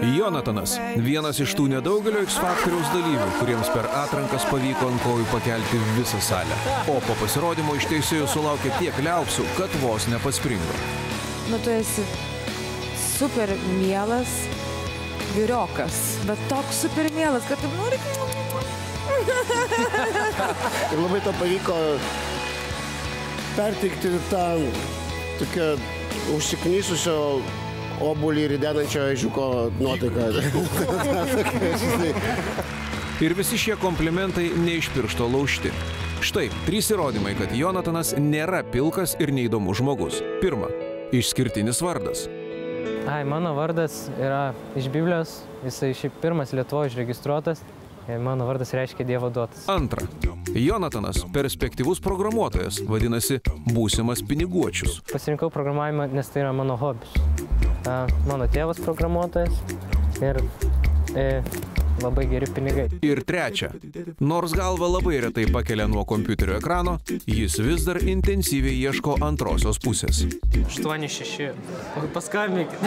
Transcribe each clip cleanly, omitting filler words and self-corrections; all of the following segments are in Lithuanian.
Jonatanas – vienas iš tų nedaugelio X Faktoriaus dalyvių, kuriems per atrankas pavyko ant kojų pakelti visą salę. O po pasirodymo iš teisėjų sulaukė tiek liaupsų, kad vos nepaspringo. Nu, tu esi super mielas vyriokas, bet toks super mielas, kad taip nori... Ir labai to pavyko perteikti tą tokią užsiknysusio obuolį ridenančio ežiuko nuotaiką. Ir visi šie komplimentai ne iš piršto laužti. Štai 3 įrodymai, kad Jonatanas nėra pilkas ir neįdomus žmogus. Pirma, išskirtinis vardas. Mano vardas yra iš Biblijos, jisai šiaip pirmas Lietuvoje išregistruotas. Mano vardas reiškia Dievo duotas. Antra. Jonatanas – perspektyvus programuotojas, vadinasi būsimas piniguočius. Pasirinkau programavimą, nes tai yra mano hobis. Mano tėvas programuotojas ir labai geri pinigai. Ir trečia. Nors galva labai retai pakelia nuo kompiuterio ekrano, jis vis dar intensyviai ieško antrosios pusės. 8-6. Paskambinkit.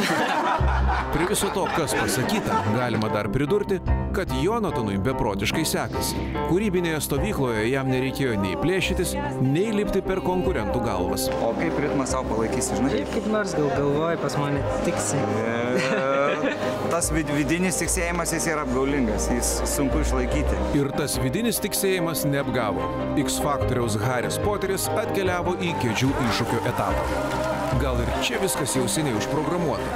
Prie viso to, kas pasakyta, galima dar pridurti, kad Jonatanui beprotiškai sekasi. Kūrybinėje stovykloje jam nereikėjo nei plėšytis, nei lipti per konkurentų galvas. O kaip ritmą savo palaikysi, žinai? Kaip nors galvoji, pas mane tiksi. Tas vidinis tiksėjimas, jis yra apgaulingas, jis sunku išlaikyti. Ir tas vidinis tiksėjimas neapgavo. X Faktoriaus Haris Poteris atkeliavo į kėdžių iššūkio etapą. Gal ir čia viskas jau seniai užprogramuota.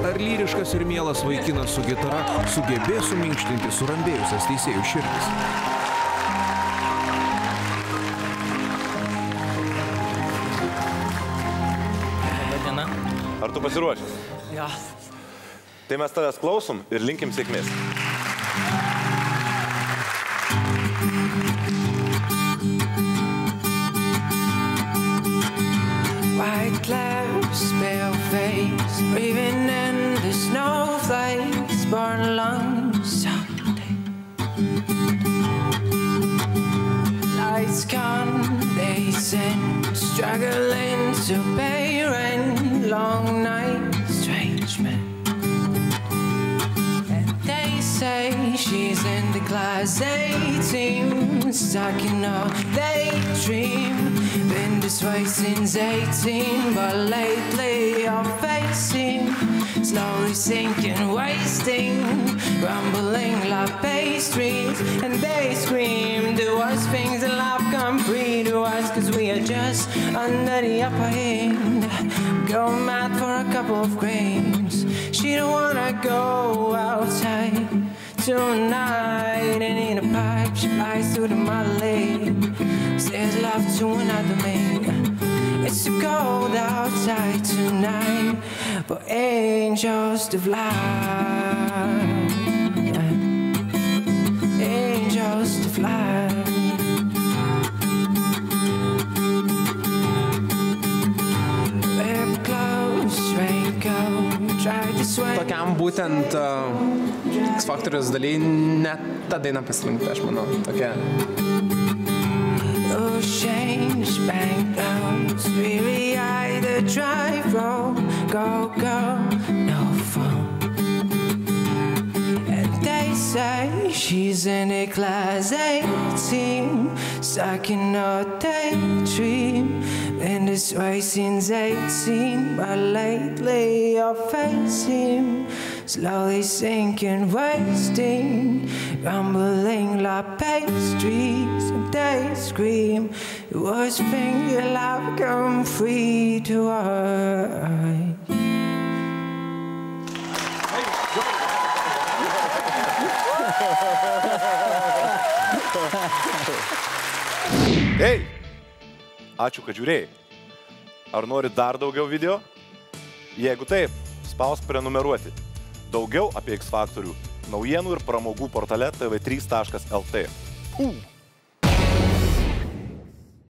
Ar lyriškas ir mielas vaikinas su gitara sugebės suminkštinti surambėjusias teisėjų širdis? Labadiena. Ar tu pasiruošęs? Ja. Tai mes tavęs klausom ir linkim sėkmės. White clouds, pale face, breathing in the snowflakes, born lungs someday. Lights condensing, struggling to pay rent, long night, strange men. And they say she's in the class 18, stuck in a daydream. Been this way since 18, but lately I'm facing slowly sinking, wasting, rumbling like pastries. And they scream the worst things in life come free to us, cause we are just under the upper hand. Go mad for a couple of grains. She don't wanna go outside tonight, and in a pipe she flies through the mud lane. Says love to another man. It's too cold outside tonight for angels to fly. Angels to fly. Wear clothes, raincoat, try to swim. Tokiam būtent X Faktoriaus dalyje net tą dainą pasirinkti, aš manau, tokia. Change banknotes, really either drive, roll, go, no phone. And they say she's in a class 18, stuck in a daydream. Been this way since 18, but lately I face him, slowly sinking, wasting, rumbling like pastries. And they scream, the worst thing in life come free to us. Hei! Ačiū, kad žiūrėjai. Ar nori dar daugiau video? Jeigu taip, spausk prenumeruoti. Daugiau apie X Faktorių naujienų ir pramogų portale tv3.lt.